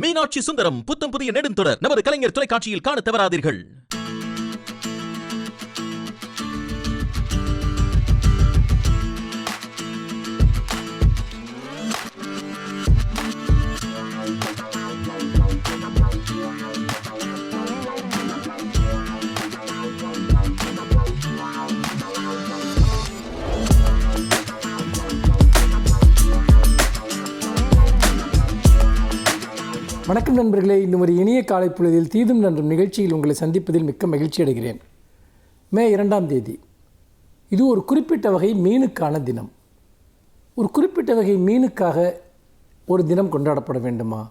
மீனாட்சி சுந்தரம் புத்தம் புதிய நெடுந்தொடர் நமது கலைஞர் தொலைக்காட்சியில் காண தவறாதீர்கள். வணக்கம் நண்பர்களே, இன்னும் ஒரு இனிய காலை பொழுதில் தீதும் நன்றும் நிகழ்ச்சியில் உங்களை சந்திப்பதில் மிக்க மகிழ்ச்சி அடைகிறேன். மே 2ஆம் தேதி இது ஒரு குறிப்பிட்ட வகை மீனுக்கான தினம். ஒரு குறிப்பிட்ட வகை மீனுக்காக ஒரு தினம் கொண்டாடப்பட வேண்டுமா?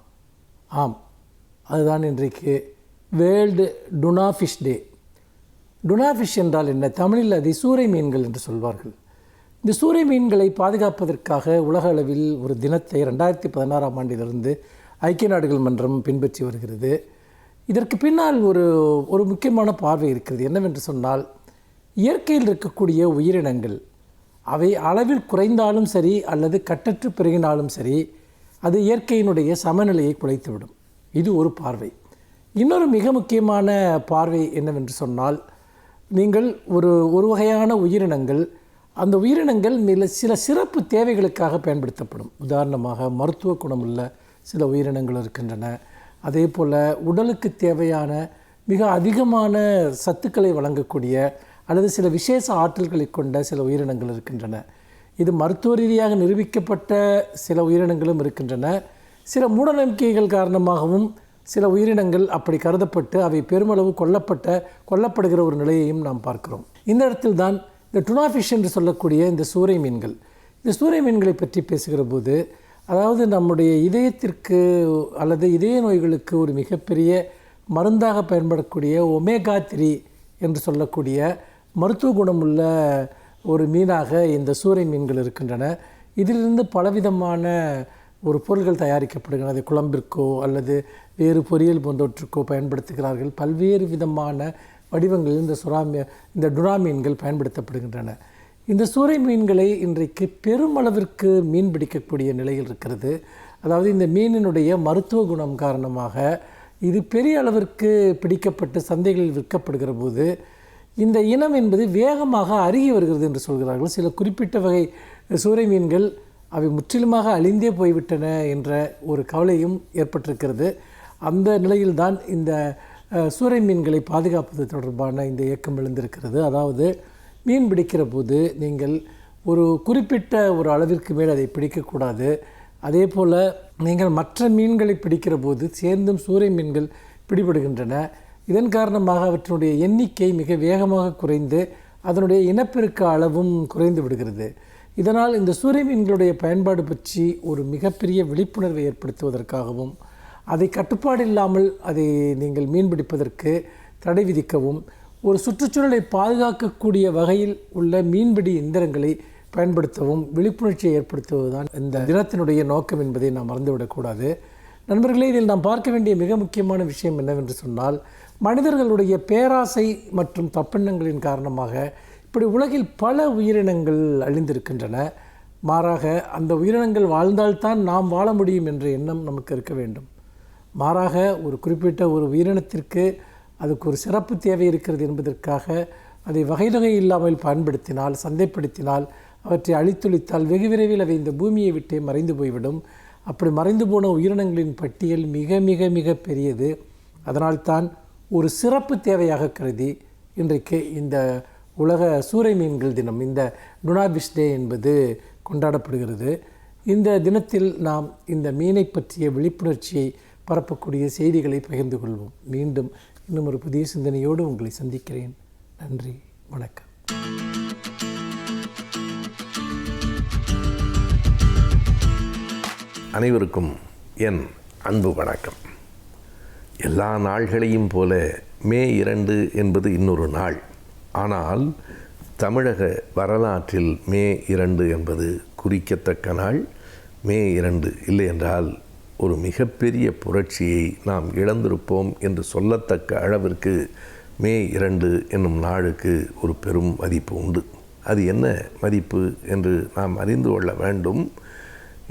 ஆம், அதுதான் இன்றைக்கு வேர்ல்டு டுனா ஃபிஷ் டே. டுனா ஃபிஷ் என்றால் என்ன? தமிழில் அதை சூறை மீன்கள் என்று சொல்வார்கள். இந்த சூறை மீன்களை பாதுகாப்பதற்காக உலக அளவில் ஒரு தினத்தை 2016ஆம் ஆண்டிலிருந்து ஐக்கிய நாடுகள் மன்றம் பின்பற்றி வருகிறது. இதற்கு பின்னால் ஒரு முக்கியமான பார்வை இருக்கிறது. என்னவென்று சொன்னால், இயற்கையில் இருக்கக்கூடிய உயிரினங்கள் அவை அளவில் குறைந்தாலும் சரி அல்லது கட்டற்று பெருகினாலும் சரி, அது இயற்கையினுடைய சமநிலையை குலைத்துவிடும். இது ஒரு பார்வை. இன்னொரு மிக முக்கியமான பார்வை என்னவென்று சொன்னால், நீங்கள் ஒரு வகையான உயிரினங்கள், அந்த உயிரினங்கள் சில சிறப்பு தேவைகளுக்காக பயன்படுத்தப்படும். உதாரணமாக மருத்துவ குணமுள்ள சில உயிரினங்கள் இருக்கின்றன. அதே போல் உடலுக்கு தேவையான மிக அதிகமான சத்துக்களை வழங்கக்கூடிய அல்லது சில விசேஷ ஆற்றல்களை கொண்ட சில உயிரினங்கள் இருக்கின்றன. இது மருத்துவ ரீதியாக நிரூபிக்கப்பட்ட சில உயிரினங்களும் இருக்கின்றன. சில மூடநம்பிக்கைகள் காரணமாகவும் சில உயிரினங்கள் அப்படி கருதப்பட்டு அவை பெருமளவு கொல்லப்படுகிற ஒரு நிலையையும் நாம் பார்க்கிறோம். இந்த இடத்தில் தான் இந்த டுனா ஃபிஷ் என்று சொல்லக்கூடிய இந்த சூறை மீன்கள், இந்த சூறை மீன்களை பற்றி பேசுகிற போது, அதாவது நம்முடைய இதயத்திற்கு அல்லது இதய நோய்களுக்கு ஒரு மிகப்பெரிய மருந்தாக பயன்படக்கூடிய ஒமேகா 3 என்று சொல்லக்கூடிய மருத்துவ குணமுள்ள ஒரு மீனாக இந்த சூறை மீன்கள் இருக்கின்றன. இதிலிருந்து பலவிதமான ஒரு பொருள்கள் தயாரிக்கப்படுகின்றன. அதை குழம்பிற்கோ அல்லது வேறு பொரியல் போன்றவற்றுக்கோ பயன்படுத்துகிறார்கள். பல்வேறு விதமான வடிவங்களில் இந்த டுனா மீன்கள் பயன்படுத்தப்படுகின்றன. இந்த சூறை மீன்களை இன்றைக்கு பெருமளவிற்கு மீன் பிடிக்கக்கூடிய நிலையில் இருக்கிறது. அதாவது இந்த மீனினுடைய மருத்துவ குணம் காரணமாக இது பெரிய அளவிற்கு பிடிக்கப்பட்டு சந்தைகளில் விற்கப்படுகிற போது இந்த இனம் என்பது வேகமாக அருகி வருகிறது என்று சொல்கிறார்கள். சில குறிப்பிட்ட வகை சூறை மீன்கள் அவை முற்றிலுமாக அழிந்தே போய்விட்டன என்ற ஒரு கவலையும் ஏற்பட்டிருக்கிறது. அந்த நிலையில்தான் இந்த சூறை மீன்களை பாதுகாப்பது தொடர்பான இந்த இயக்கம் எழுந்திருக்கிறது. அதாவது மீன் பிடிக்கிற போது நீங்கள் ஒரு குறிப்பிட்ட ஒரு அளவிற்கு மேல் அதை பிடிக்கக்கூடாது. அதே போல் நீங்கள் மற்ற மீன்களை பிடிக்கிற போது சேர்ந்தும் சூறை மீன்கள் பிடிபடுகின்றன. இதன் காரணமாக அவற்றினுடைய எண்ணிக்கை மிக வேகமாக குறைந்து அதனுடைய இனப்பெருக்க அளவும் குறைந்து விடுகிறது. இதனால் இந்த சூறை மீன்களுடைய பயன்பாடு பற்றி ஒரு மிகப்பெரிய விழிப்புணர்வை ஏற்படுத்துவதற்காகவும் அதை கட்டுப்பாடு இல்லாமல் அதை நீங்கள் மீன் பிடிப்பதற்கு தடை விதிக்கவும், ஒரு சுற்றுச்சூழலை பாதுகாக்கக்கூடிய வகையில் உள்ள மீன்பிடி இயந்திரங்களை பயன்படுத்தவும் விழிப்புணர்ச்சியை ஏற்படுத்துவதுதான் இந்த தினத்தினுடைய நோக்கம் என்பதை நாம் மறந்துவிடக்கூடாது. நண்பர்களே, இதில் நாம் பார்க்க வேண்டிய மிக முக்கியமான விஷயம் என்னவென்று சொன்னால், மனிதர்களுடைய பேராசை மற்றும் தப்பெண்ணங்களின் காரணமாக இப்படி உலகில் பல உயிரினங்கள் அழிந்திருக்கின்றன. மாறாக அந்த உயிரினங்கள் வாழ்ந்தால்தான் நாம் வாழ முடியும் என்ற எண்ணம் நமக்கு இருக்க வேண்டும். மாறாக ஒரு குறிப்பிட்ட ஒரு உயிரினத்திற்கு அதுக்கு ஒரு சிறப்பு தேவை இருக்கிறது என்பதற்காக அதை வகை இல்லாமல் பயன்படுத்தினால், சந்தைப்படுத்தினால், அவற்றை அழித்தொழித்தால் வெகு விரைவில் அவை இந்த பூமியை விட்டே மறைந்து போய்விடும். அப்படி மறைந்து போன உயிரினங்களின் பட்டியல் மிக மிக மிக பெரியது. அதனால்தான் ஒரு சிறப்பு தேவையாக கருதி இன்றைக்கு இந்த உலக சூறை மீன்கள் தினம், இந்த டுனா ஃபிஷ் டே என்பது கொண்டாடப்படுகிறது. இந்த தினத்தில் நாம் இந்த மீனை பற்றிய விழிப்புணர்ச்சியை பரப்பக்கூடிய செய்திகளை பகிர்ந்து கொள்வோம். மீண்டும் இன்னும் ஒரு புதிய சிந்தனையோடு உங்களை சந்திக்கிறேன். நன்றி, வணக்கம். அனைவருக்கும் என் அன்பு வணக்கம். எல்லா நாள்களையும் போல மே 2 என்பது இன்னொரு நாள். ஆனால் தமிழக வரலாற்றில் மே 2 என்பது குறிக்கத்தக்க நாள். மே 2 இல்லை என்றால் ஒரு மிகப்பெரிய புரட்சியை நாம் இழந்திருப்போம் என்று சொல்லத்தக்க அளவிற்கு மே 2 என்னும் நாளுக்கு ஒரு பெரும் மதிப்பு உண்டு. அது என்ன மதிப்பு என்று நாம் அறிந்து கொள்ள வேண்டும்.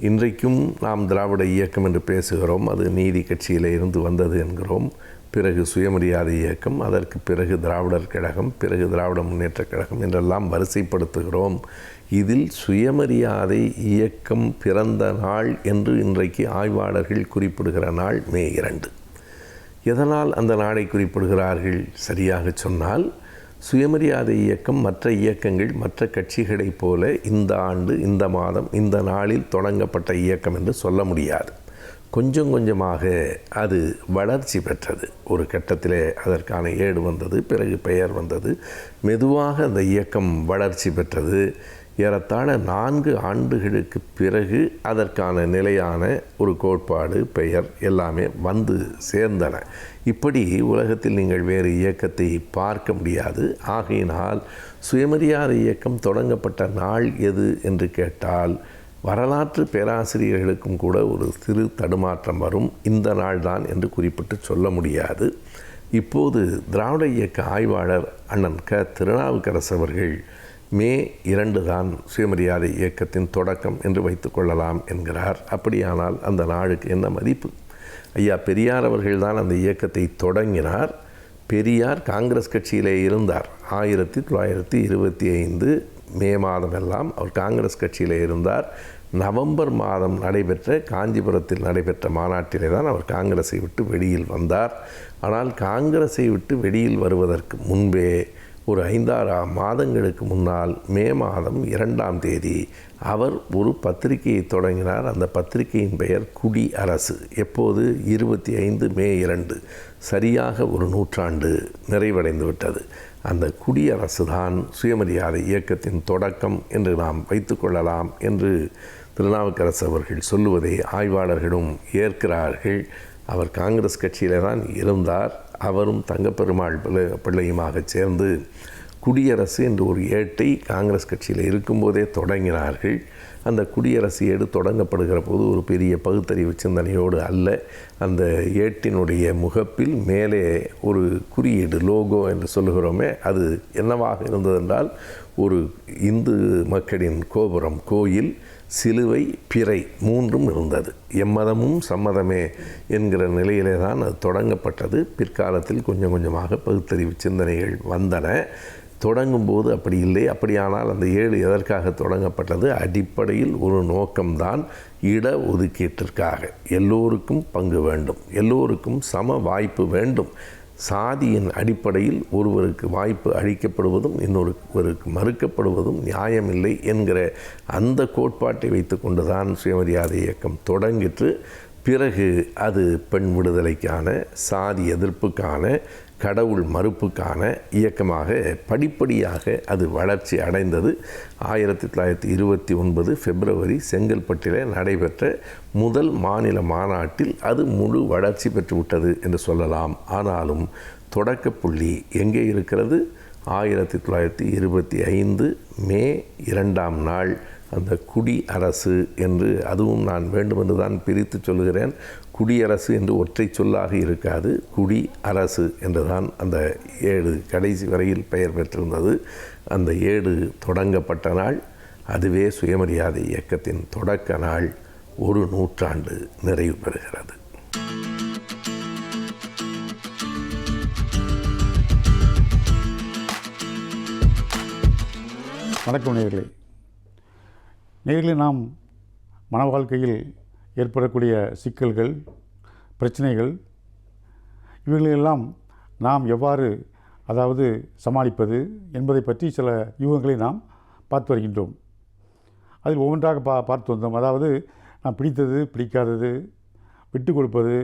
இன்றைக்கும் நாம் திராவிட இயக்கம் என்று பேசுகிறோம். அது நீதி கட்சியில் இருந்து வந்தது என்கிறோம். பிறகு சுயமரியாதை இயக்கம், அதற்கு பிறகு திராவிடர் கழகம், பிறகு திராவிட முன்னேற்றக் கழகம் என்றெல்லாம் வரிசைப்படுத்துகிறோம். இதில் சுயமரியாதை இயக்கம் பிறந்த நாள் என்று இன்றைக்கு ஆய்வாளர்கள் குறிப்பிடுகிற நாள் மே 2. எதனால் அந்த நாளை குறிப்பிடுகிறார்கள்? சரியாக சொன்னால், சுயமரியாதை இயக்கம் மற்ற இயக்கங்கள், மற்ற கட்சிகளைப் போல இந்த ஆண்டு, இந்த மாதம், இந்த நாளில் தொடங்கப்பட்ட இயக்கம் என்று சொல்ல முடியாது. கொஞ்சம் கொஞ்சமாக அது வளர்ச்சி பெற்றது. ஒரு கட்டத்திலே அதற்கான ஏடு வந்தது, பிறகு பெயர் வந்தது. மெதுவாக அந்த இயக்கம் வளர்ச்சி பெற்றது. ஏறத்தாழ 4 ஆண்டுகளுக்கு பிறகு அதற்கான நிலையான ஒரு கோட்பாடு, பெயர் எல்லாமே வந்து சேர்ந்தன. இப்படி உலகத்தில் நீங்கள் வேறு இயக்கத்தை பார்க்க முடியாது. ஆகையினால் சுயமரியாதை இயக்கம் தொடங்கப்பட்ட நாள் எது என்று கேட்டால், வரலாற்று பேராசிரியர்களுக்கும் கூட ஒரு சிறு தடுமாற்றம் வரும். இந்த நாள்தான் என்று குறிப்பிட்டு சொல்ல முடியாது. இப்போது திராவிட இயக்க ஆய்வாளர் அண்ணன் திருநாவுக்கரசு அவர்கள் மே 2 தான் சுயமரியாதை இயக்கத்தின் தொடக்கம் என்று வைத்துக்கொள்ளலாம் என்கிறார். அப்படியானால் அந்த நாளுக்கு என்ன மதிப்பு? ஐயா பெரியார் அவர்கள்தான் அந்த இயக்கத்தை தொடங்கினார். பெரியார் காங்கிரஸ் கட்சியிலே இருந்தார். 1925 மே மாதமெல்லாம் அவர் காங்கிரஸ் கட்சியில் இருந்தார். நவம்பர் மாதம் நடைபெற்ற காஞ்சிபுரத்தில் நடைபெற்ற மாநாட்டிலே தான் அவர் காங்கிரஸை விட்டு வெளியில் வந்தார். ஆனால் காங்கிரஸை விட்டு வெளியில் வருவதற்கு முன்பே ஒரு 5-6 மாதங்களுக்கு முன்னால் மே மாதம் 2ஆம் தேதி அவர் ஒரு பத்திரிகையை தொடங்கினார். அந்த பத்திரிகையின் பெயர் குடி அரசு. எப்போது? 25 மே 2, சரியாக ஒரு நூற்றாண்டு நிறைவடைந்து விட்டது. அந்த குடியரசு தான் சுயமரியாதை இயக்கத்தின் தொடக்கம் என்று நாம் வைத்துக்கொள்ளலாம் என்று திருநாவுக்கரசு அவர்கள் சொல்லுவதை ஆய்வாளர்களும் ஏற்கிறார்கள். அவர் காங்கிரஸ் கட்சியிலே தான் இருந்தார். அவரும் தங்கப்பெருமாள் பிள்ளையுமாக சேர்ந்து குடியரசு என்று ஒரு ஏட்டை காங்கிரஸ் கட்சியில் இருக்கும்போதே தொடங்கினார்கள். அந்த குடியரசு ஏடு தொடங்கப்படுகிற போது ஒரு பெரிய பகுத்தறிவு சிந்தனையோடு அல்ல. அந்த ஏட்டினுடைய முகப்பில் மேலே ஒரு குறியீடு, லோகோ என்று சொல்லுகிறோமே, அது என்னவாக இருந்ததென்றால் ஒரு இந்து மக்களின் கோபுரம், கோயில், சிலுவை, பிறை 3ம் இருந்தது. எம்மதமும் சம்மதமே என்கிற நிலையிலே தான் அது தொடங்கப்பட்டது. பிற்காலத்தில் கொஞ்சம் கொஞ்சமாக பகுத்தறிவு சிந்தனைகள் வந்தன. தொடங்கும்போது அப்படி இல்லை. அப்படியானால் அந்த 7 எதற்காக தொடங்கப்பட்டது? அடிப்படையில் ஒரு நோக்கம்தான், இட ஒதுக்கீட்டிற்காக. எல்லோருக்கும் பங்கு வேண்டும், எல்லோருக்கும் சம வாய்ப்பு வேண்டும். சாதியின் அடிப்படையில் ஒருவருக்கு வாய்ப்பு அளிக்கப்படுவதும் இன்னொருவருக்கு மறுக்கப்படுவதும் நியாயமில்லை என்கிற அந்த கோட்பாட்டை வைத்து கொண்டு தான் சுயமரியாதை இயக்கம் தொடங்கிற்று. பிறகு அது பெண் விடுதலைக்கான, சாதி எதிர்ப்புக்கான, கடவுள் மறுப்புக்கான இயக்கமாக படிப்படியாக அது வளர்ச்சி அடைந்தது. 1929 பிப்ரவரி செங்கல்பட்டிலே நடைபெற்ற முதல் மாநில மாநாட்டில் அது முழு வளர்ச்சி பெற்றுவிட்டது என்று சொல்லலாம். ஆனாலும் தொடக்கப்புள்ளி எங்கே இருக்கிறது? 1925 மே 2ஆம் நாள் அந்த குடி அரசு என்று, அதுவும் நான் வேண்டுமென்று தான் பிரித்து சொல்கிறேன். குடியரசு என்று ஒற்றை சொல்லாக இருக்காது, குடி அரசு என்றுதான் அந்த ஏடு கடைசி வரையில் பெயர் பெற்றிருந்தது. அந்த ஏடு தொடங்கப்பட்ட நாள், அதுவே சுயமரியாதை இயக்கத்தின் தொடக்க நாள். ஒரு நூற்றாண்டு நிறைவு பெறுகிறது. வணக்கம் நேயர்களே. நாம் மன வாழ்க்கையில் ஏற்படக்கூடிய சிக்கல்கள், பிரச்சனைகள், இவைகளெல்லாம் நாம் எவ்வாறு சமாளிப்பது என்பதை பற்றி சில யூகங்களை நாம் பார்த்து வருகின்றோம். அதில் ஒவ்வொன்றாக பார்த்து வந்தோம். நாம் பிடித்தது, பிடிக்காதது, விட்டு கொடுப்பது,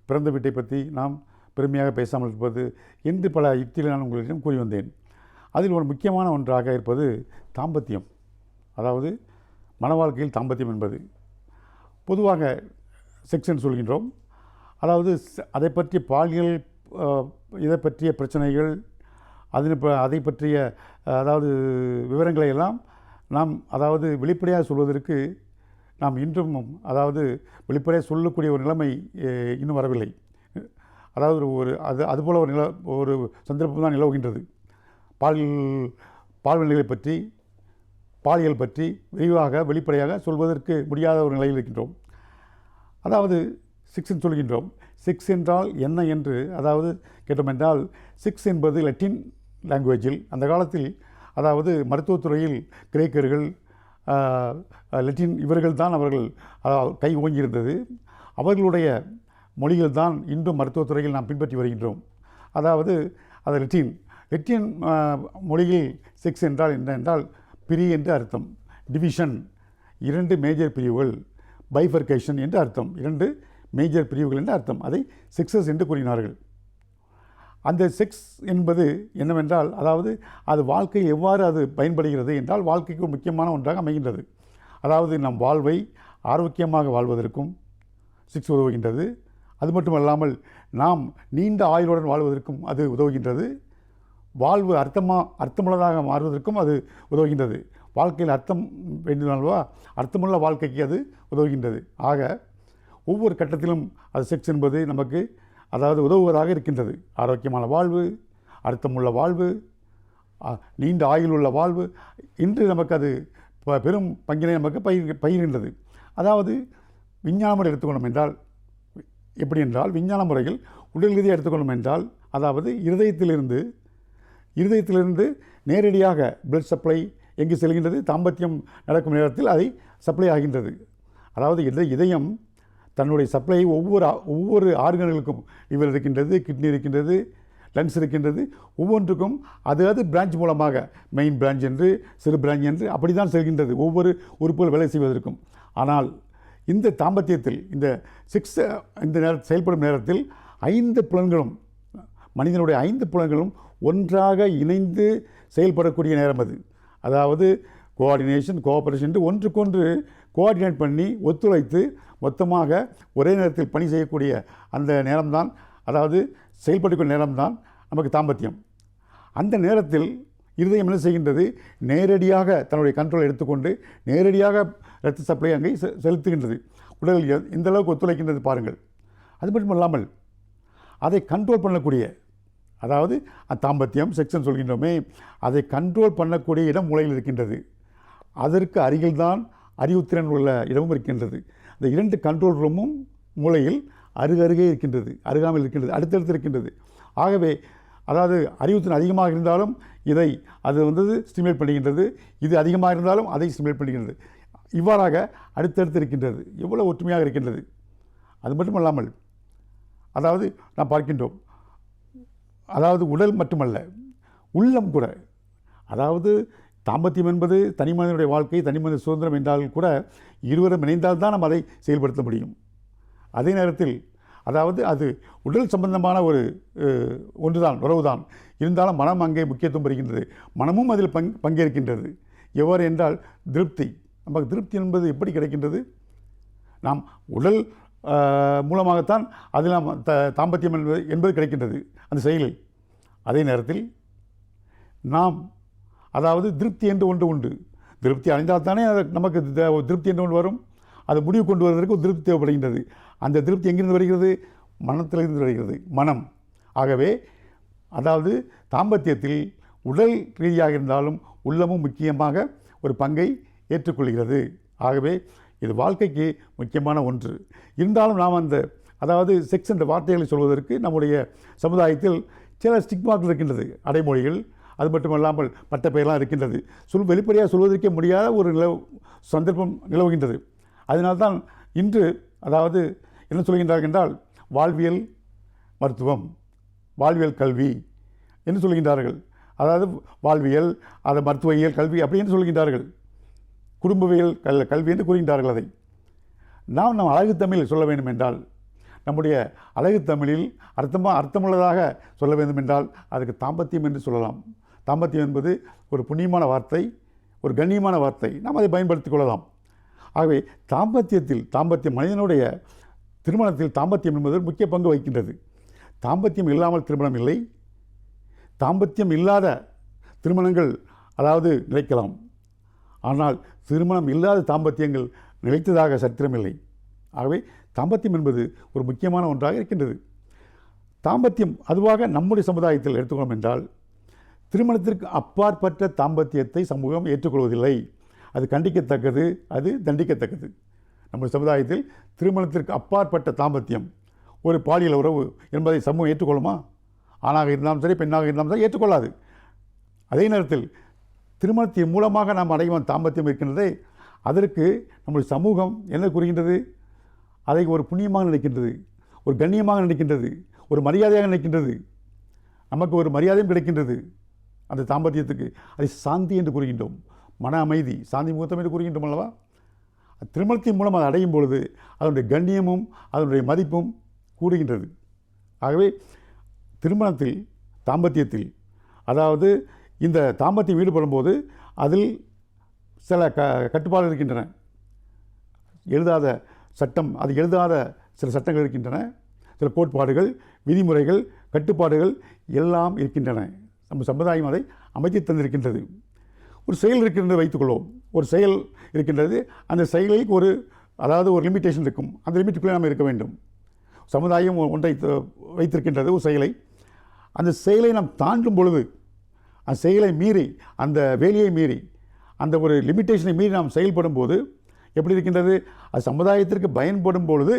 பிறந்த வீட்டை பற்றி நாம் பெருமையாக பேசாமல் இருப்பது என்று பல யுக்திகளை நான் உங்களிடம் கூறி வந்தேன். அதில் ஒரு முக்கியமான ஒன்றாக இருப்பது தாம்பத்தியம். மன வாழ்க்கையில் தாம்பத்தியம் என்பது பொதுவாக செக்ஷன் சொல்கின்றோம். அதை பற்றிய பாலியல், இதை பற்றிய பிரச்சனைகள், அதை பற்றிய விவரங்களை எல்லாம் நாம் வெளிப்படையாக சொல்வதற்கு நாம் இன்றும் வெளிப்படையாக சொல்லக்கூடிய ஒரு நிலைமை இன்னும் வரவில்லை. அதுபோல் ஒரு சந்தர்ப்பம் தான் நிலவுகின்றது. பால்வெளிகளை பற்றி, பாலியல் பற்றி விரிவாக வெளிப்படையாக சொல்வதற்கு முடியாத ஒரு நிலையில் இருக்கின்றோம். அதாவது செக்ஸ்ன்னு சொல்கின்றோம். செக்ஸ் என்றால் என்ன என்று அதாவது கேட்டோம் என்றால், செக்ஸ் என்பது லத்தீன் லாங்குவேஜில் அந்த காலத்தில் அதாவது மருத்துவத்துறையில் கிரேக்கர்கள் லத்தீன் இவர்கள் தான் அவர்கள் கை ஓங்கியிருந்தது. அவர்களுடைய மொழிகள் தான் இன்றும் மருத்துவத்துறையில் நாம் பின்பற்றி வருகின்றோம். அதாவது அது லத்தீன் மொழியில் செக்ஸ் என்றால் என்ன என்றால் பிரி என்று அர்த்தம், டிவிஷன் 2 மேஜர் பிரிவுகள், பைஃபர்கேஷன் என்று அர்த்தம், 2 மேஜர் பிரிவுகள் என்று அர்த்தம். அதை செக்ஸஸ் என்று கூறினார்கள். அந்த செக்ஸ் என்பது என்னவென்றால், அதாவது அது வாழ்க்கையில் எவ்வாறு அது பயன்படுகிறது என்றால் வாழ்க்கைக்கு ஒரு முக்கியமான ஒன்றாக அமைகின்றது. அதாவது நம் வாழ்வை ஆரோக்கியமாக வாழ்வதற்கும் செக்ஸ் உதவுகின்றது. அது மட்டுமல்லாமல் நாம் நீண்ட ஆயுளுடன் வாழ்வதற்கும் அது உதவுகின்றது. வாழ்வு அர்த்தமுள்ளதாக மாறுவதற்கும் அது உதவுகின்றது. வாழ்க்கையில் அர்த்தம் வேண்டுமானவா, அர்த்தமுள்ள வாழ்க்கைக்கு அது உதவுகின்றது. ஆக ஒவ்வொரு கட்டத்திலும் அது செக்ஸ் என்பது நமக்கு அதாவது உதவுவதாக இருக்கின்றது. ஆரோக்கியமான வாழ்வு, அர்த்தமுள்ள வாழ்வு, நீண்ட ஆயுள் உள்ள வாழ்வு இன்று நமக்கு அது பெரும் பங்கினை நமக்கு பகிர்கின்றது. அதாவது விஞ்ஞான முறை எடுத்துக்கொண்டோம் என்றால் எப்படி என்றால், விஞ்ஞான முறையில் உடல் ரீதியாக எடுத்துக்கொண்டோம் என்றால், அதாவது இருதயத்திலிருந்து நேரடியாக பிளட் சப்ளை எங்கு செல்கின்றது, தாம்பத்தியம் நடக்கும் நேரத்தில் அதை சப்ளை ஆகின்றது. அதாவது இதயம் தன்னுடைய சப்ளை ஒவ்வொரு ஆர்கன்களுக்கும் லிவர் இருக்கின்றது, கிட்னி இருக்கின்றது, லங்ஸ் இருக்கின்றது, ஒவ்வொன்றுக்கும் அது பிரான்ச் மூலமாக மெயின் பிரான்ச் என்று சிறு பிரான்ச் என்று அப்படி தான் செல்கின்றது ஒவ்வொரு உறுப்புகள் வேலை செய்வதற்கும். ஆனால் இந்த தாம்பத்தியத்தில் இந்த செக்ஸ் இந்த செயல்படும் நேரத்தில் 5 புலன்களும் மனிதனுடைய 5 புலன்களும் ஒன்றாக இணைந்து செயல்படக்கூடிய நேரம் அது. அதாவது கோஆர்டினேஷன், கோஆபரேஷன் என்று ஒன்றுக்கொன்று கோஆர்டினேட் பண்ணி ஒத்துழைத்து மொத்தமாக ஒரே நேரத்தில் பணி செய்யக்கூடிய அந்த நேரம்தான், அதாவது செயல்படக்கூடிய நேரம்தான் நமக்கு தாம்பத்தியம். அந்த நேரத்தில் இருதயம் என்ன செய்கின்றது, நேரடியாக தன்னுடைய கண்ட்ரோல் எடுத்துக்கொண்டு நேரடியாக இரத்த சப்ளை அங்கே செலுத்துகின்றது. உடல் எந்த அளவுக்கு ஒத்துழைக்கின்றது பாருங்கள். அது மட்டும் இல்லாமல் அதை கண்ட்ரோல் பண்ணக்கூடிய, அதாவது தாம்பத்தியம் செக்ஷன் சொல்கின்றோமே, அதை கண்ட்ரோல் பண்ணக்கூடிய இடம் மூளையில் இருக்கின்றது. அதற்கு அருகில்தான் அறிவுத்திறன் உள்ள இடமும் இருக்கின்றது. இந்த 2 கண்ட்ரோல் ரூமும் மூளையில் அருகருகே இருக்கின்றது, அருகாமல் இருக்கின்றது, அடுத்தடுத்து இருக்கின்றது. ஆகவே அதாவது அறிவுத்திறன் அதிகமாக இருந்தாலும் அது ஸ்டிமுலேட் பண்ணுகின்றது, இது அதிகமாக இருந்தாலும் அதை ஸ்டிமுலேட் பண்ணுகின்றது. இவ்வாறாக அடுத்தடுத்து இருக்கின்றது. எவ்வளோ ஒற்றுமையாக இருக்கின்றது. அது மட்டுமல்லாமல் அதாவது நாம் பார்க்கின்றோம், அதாவது உடல் மட்டுமல்ல உள்ளம் கூட, அதாவது தாம்பத்தியம் என்பது தனி மனிதனுடைய வாழ்க்கை, தனி மனித சுதந்திரம் என்றால் கூட இருவரும் இணைந்தால்தான் நாம் அதை செயல்படுத்த முடியும். அதே நேரத்தில் அதாவது அது உடல் சம்பந்தமான ஒன்றுதான், உறவுதான். இருந்தாலும் மனம் அங்கே முக்கியத்துவம் பெறுகின்றது. மனமும் அதில் பங்கேற்கின்றது. எவ்வாறு என்றால் திருப்தி. நமக்கு திருப்தி என்பது எப்படி கிடைக்கின்றது? நாம் உடல் மூலமாகத்தான் அதில் நாம் தாம்பத்தியம் என்பது கிடைக்கின்றது அந்த செயலில். அதே நேரத்தில் நாம் அதாவது திருப்தி என்று ஒன்று உண்டு. திருப்தி அடைந்தால் தானே நமக்கு திருப்தி என்று ஒன்று வரும். அது முடிவு கொண்டு வருவதற்கு ஒரு திருப்தி தேவைப்படுகின்றது. அந்த திருப்தி எங்கிருந்து வருகிறது? மனத்திலிருந்து வருகிறது, மனம். ஆகவே அதாவது தாம்பத்தியத்தில் உடல் ரீதியாக இருந்தாலும் உள்ளமும் முக்கியமாக ஒரு பங்கை ஏற்றுக்கொள்கிறது. ஆகவே இது வாழ்க்கைக்கு முக்கியமான ஒன்று. இருந்தாலும் நாம் அதாவது செக்ஸ் என்ற வார்த்தைகளை சொல்வதற்கு நம்முடைய சமுதாயத்தில் சில ஸ்டிக்மாக்கள் இருக்கின்றது, அடைமொழிகள். அது மட்டுமல்லாமல் பட்ட பெயரெலாம் இருக்கின்றது. வெளிப்படையாக சொல்வதற்கே முடியாத ஒரு சந்தர்ப்பம் நிலவுகின்றது. அதனால்தான் இன்று அதாவது என்ன சொல்கின்றார்கள் என்றால், வாழ்வியல் மருத்துவம், வாழ்வியல் கல்வி என்று சொல்கின்றார்கள். அதாவது வாழ்வியல், அதை மருத்துவவியல் கல்வி அப்படி என்று சொல்கின்றார்கள். குடும்பவியல் கல்வி என்று கூறுகின்றார்கள். அதை நாம் அழகு தமிழில் சொல்ல வேண்டும் என்றால், நம்முடைய அழகு தமிழில் அர்த்தமுள்ளதாக சொல்ல வேண்டும் என்றால் அதுக்கு தாம்பத்தியம் என்று சொல்லலாம். தாம்பத்தியம் என்பது ஒரு புண்ணியமான வார்த்தை, ஒரு கண்ணியமான வார்த்தை. நாம் அதை பயன்படுத்திக் கொள்ளலாம். ஆகவே தாம்பத்தியம் மனிதனுடைய திருமணத்தில் தாம்பத்தியம் என்பது முக்கிய பங்கு வகிக்கின்றது. தாம்பத்தியம் இல்லாமல் திருமணம் இல்லை. தாம்பத்தியம் இல்லாத திருமணங்கள் அதாவது நிலைக்கலாம். ஆனால் திருமணம் இல்லாத தாம்பத்தியங்கள் நிலைத்ததாக சரித்திரமில்லை. ஆகவே தாம்பத்தியம் என்பது ஒரு முக்கியமான ஒன்றாக இருக்கின்றது. தாம்பத்தியம் அதுவாக நம்முடைய சமுதாயத்தில் எடுத்துக்கொள்ளும் என்றால், திருமணத்திற்கு அப்பாற்பட்ட தாம்பத்தியத்தை சமூகம் ஏற்றுக்கொள்வதில்லை. அது கண்டிக்கத்தக்கது, அது தண்டிக்கத்தக்கது. நம்ம சமுதாயத்தில் திருமணத்திற்கு அப்பாற்பட்ட தாம்பத்தியம் ஒரு பாலியல் உறவு என்பதை சமூகம் ஏற்றுக்கொள்ளுமா? ஆணாக இருந்தாலும் சரி, பெண்ணாக இருந்தாலும் சரி ஏற்றுக்கொள்ளாது. அதே நேரத்தில் திருமணத்தின் மூலமாக நாம் அடையும் தாம்பத்தியம் இருக்கின்றதே, அதற்கு நம்முடைய சமூகம் என்ன கூறுகின்றது? அதை ஒரு புண்ணியமாக நினைக்கின்றது, ஒரு கண்ணியமாக நினைக்கின்றது, ஒரு மரியாதையாக நினைக்கின்றது. நமக்கு ஒரு மரியாதையும் கிடைக்கின்றது அந்த தாம்பத்தியத்துக்கு. அதை சாந்தி என்று கூறுகின்றோம், மன அமைதி, சாந்தி முகூர்த்தம் என்று கூறுகின்றோம் அல்லவா? திருமணத்தின் மூலம் அதை அடையும் பொழுது அதனுடைய கண்ணியமும் அதனுடைய மதிப்பும் கூடுகின்றது. ஆகவே திருமணத்தில், தாம்பத்தியத்தில், அதாவது இந்த தாம்பத்தியம் ஈடுபடும் போது அதில் சில கட்டுப்பாடுகள் இருக்கின்றன. எழுதாத சட்டம், அது எழுதாத சில சட்டங்கள் இருக்கின்றன, சில கோட்பாடுகள், விதிமுறைகள், கட்டுப்பாடுகள் எல்லாம் இருக்கின்றன. நம்ம சமுதாயம் அதை அமைத்து தந்திருக்கின்றது. ஒரு செயல் இருக்கின்றது வைத்துக்கொள்வோம். ஒரு செயல் இருக்கின்றது, அந்த செயலுக்கு ஒரு ஒரு லிமிட்டேஷன் இருக்கும். அந்த லிமிட்டுக்குள்ளே நாம் இருக்க வேண்டும். சமுதாயம் ஒன்றை வைத்திருக்கின்றது, ஒரு செயலை. அந்த செயலை நாம் தாண்டும் பொழுது, அந்த செயலை மீறி, அந்த வேலையை மீறி, அந்த ஒரு லிமிட்டேஷனை மீறி நாம் செயல்படும் போது எப்படி இருக்கின்றது? அது சமுதாயத்திற்கு பயன்படும் பொழுது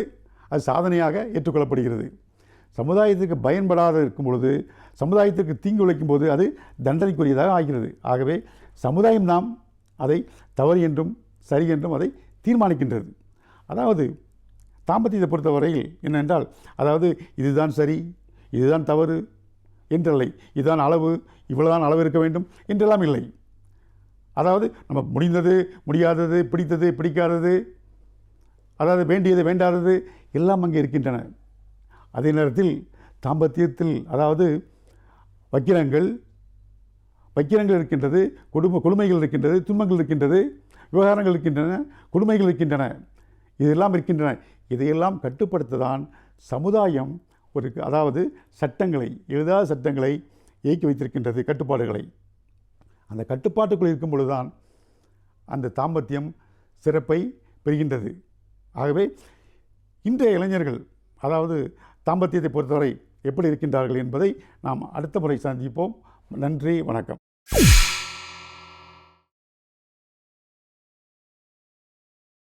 அது சாதனையாக ஏற்றுக்கொள்ளப்படுகிறது. சமுதாயத்திற்கு பயன்படாத இருக்கும் பொழுது, சமுதாயத்திற்கு தீங்கு விளைக்கும் போது அது தண்டனைக்குரியதாக ஆகிறது. ஆகவே சமுதாயம் நாம் அதை தவறு என்றும் சரி என்றும் அதை தீர்மானிக்கின்றது. அதாவது தாம்பத்தியத்தை பொறுத்தவரையில் என்னென்றால், இதுதான் சரி, இதுதான் தவறு என்றில்லை, இதுதான் அளவு, இவ்வளவுதான் அளவு இருக்க வேண்டும் என்றெல்லாம் இல்லை. நம்ம முடிந்தது, முடியாதது, பிடித்தது, பிடிக்காதது, வேண்டியது, வேண்டாதது எல்லாம் அங்கே இருக்கின்றன. அதே நேரத்தில் தாம்பத்தியத்தில் வக்கிரங்கள் இருக்கின்றது, கொடுமைகள் இருக்கின்றது, துன்பங்கள் இருக்கின்றது, விவகாரங்கள் இருக்கின்றன, கொடுமைகள் இருக்கின்றன, இதெல்லாம் இருக்கின்றன. இதையெல்லாம் கட்டுப்படுத்ததான் சமுதாயம் ஒரு சட்டங்களை, எழுதாத சட்டங்களை இயக்கி வைத்திருக்கின்றது, கட்டுப்பாடுகளை. அந்த கட்டுப்பாட்டுக்குள் இருக்கும் பொழுதுதான் அந்த தாம்பத்தியம் சிறப்பை பெறுகின்றது. ஆகவே இன்றைய இளைஞர்கள் தாம்பத்தியத்தை பொறுத்தவரை எப்படி இருக்கின்றார்கள் என்பதை நாம் அடுத்த முறை சந்திப்போம். நன்றி, வணக்கம்.